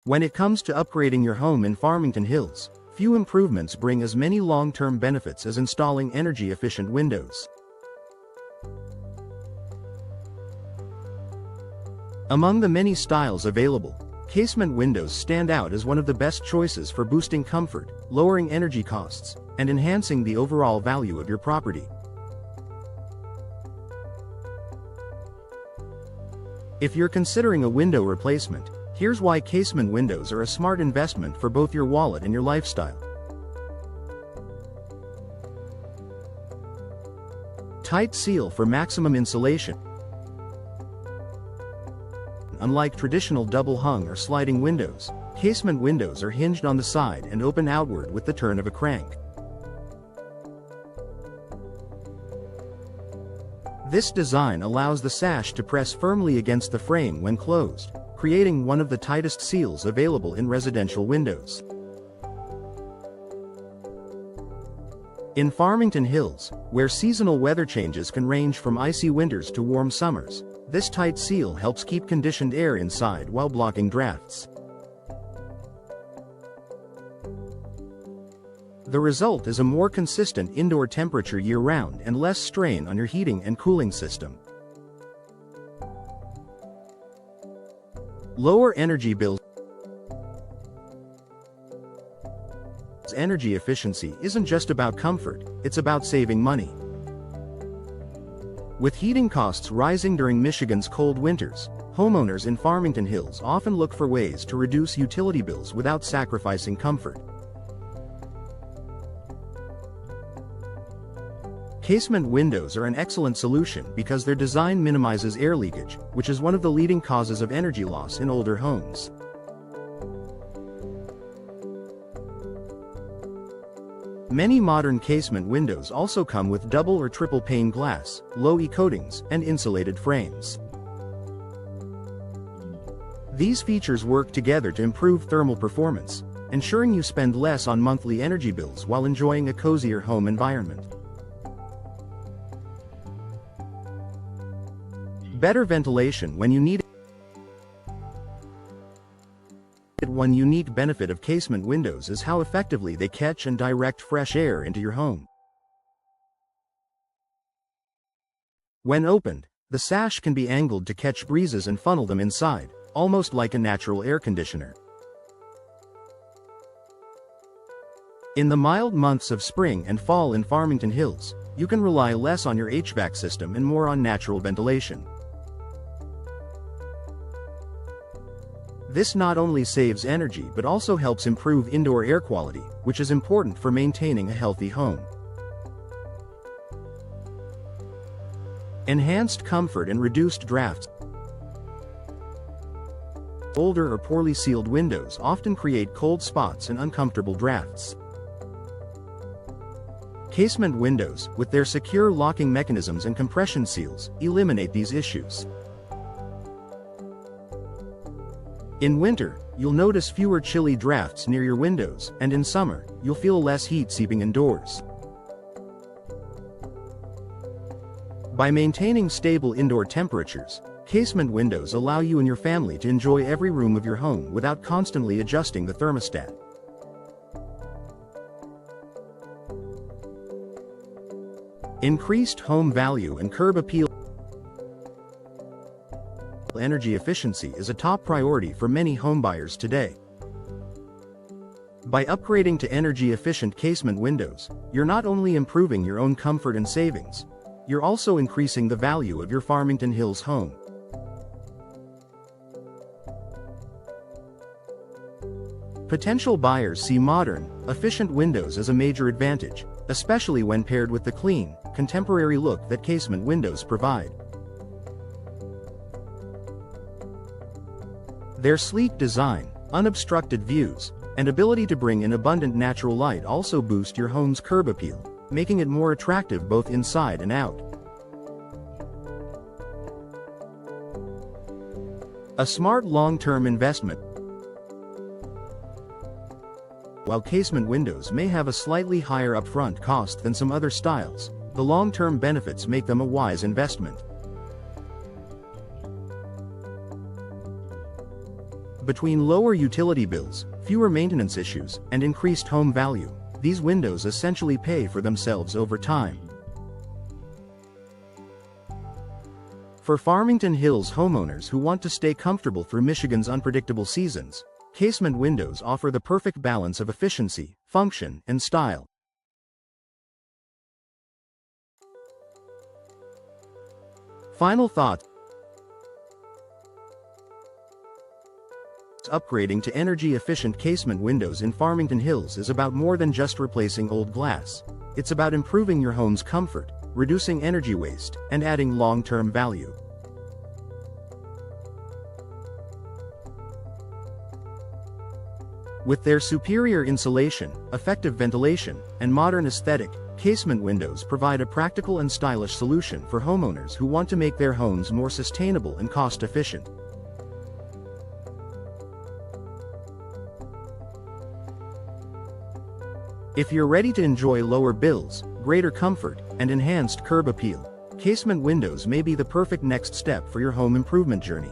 When it comes to upgrading your home in Farmington Hills, few improvements bring as many long-term benefits as installing energy-efficient windows. Among the many styles available, casement windows stand out as one of the best choices for boosting comfort, lowering energy costs, and enhancing the overall value of your property. If you're considering a window replacement, here's why casement windows are a smart investment for both your wallet and your lifestyle. Tight seal for maximum insulation. Unlike traditional double-hung or sliding windows, casement windows are hinged on the side and open outward with the turn of a crank. This design allows the sash to press firmly against the frame when closed, creating one of the tightest seals available in residential windows. In Farmington Hills, where seasonal weather changes can range from icy winters to warm summers, this tight seal helps keep conditioned air inside while blocking drafts. The result is a more consistent indoor temperature year-round and less strain on your heating and cooling system. Lower energy bills. Energy efficiency isn't just about comfort, it's about saving money. With heating costs rising during Michigan's cold winters, homeowners in Farmington Hills often look for ways to reduce utility bills without sacrificing comfort. Casement windows are an excellent solution because their design minimizes air leakage, which is one of the leading causes of energy loss in older homes. Many modern casement windows also come with double or triple pane glass, low-E coatings, and insulated frames. These features work together to improve thermal performance, ensuring you spend less on monthly energy bills while enjoying a cozier home environment. Better ventilation when you need it. One unique benefit of casement windows is how effectively they catch and direct fresh air into your home. When opened, the sash can be angled to catch breezes and funnel them inside, almost like a natural air conditioner. In the mild months of spring and fall in Farmington Hills, you can rely less on your HVAC system and more on natural ventilation. This not only saves energy but also helps improve indoor air quality, which is important for maintaining a healthy home. Enhanced comfort and reduced drafts. Older or poorly sealed windows often create cold spots and uncomfortable drafts. Casement windows, with their secure locking mechanisms and compression seals, eliminate these issues. In winter, you'll notice fewer chilly drafts near your windows, and in summer, you'll feel less heat seeping indoors. By maintaining stable indoor temperatures, casement windows allow you and your family to enjoy every room of your home without constantly adjusting the thermostat. Increased home value and curb appeal. Energy efficiency is a top priority for many homebuyers today. By upgrading to energy-efficient casement windows, you're not only improving your own comfort and savings, you're also increasing the value of your Farmington Hills home. Potential buyers see modern, efficient windows as a major advantage, especially when paired with the clean, contemporary look that casement windows provide. Their sleek design, unobstructed views, and ability to bring in abundant natural light also boost your home's curb appeal, making it more attractive both inside and out. A smart long-term investment. While casement windows may have a slightly higher upfront cost than some other styles, the long-term benefits make them a wise investment. Between lower utility bills, fewer maintenance issues, and increased home value, these windows essentially pay for themselves over time. For Farmington Hills homeowners who want to stay comfortable through Michigan's unpredictable seasons, Casement Windows offer the perfect balance of efficiency, function, and style. Final thoughts. Upgrading to energy-efficient casement windows in Farmington Hills is about more than just replacing old glass. It's about improving your home's comfort, reducing energy waste, and adding long-term value. With their superior insulation, effective ventilation, and modern aesthetic, casement windows provide a practical and stylish solution for homeowners who want to make their homes more sustainable and cost-efficient. If you're ready to enjoy lower bills, greater comfort, and enhanced curb appeal, casement windows may be the perfect next step for your home improvement journey.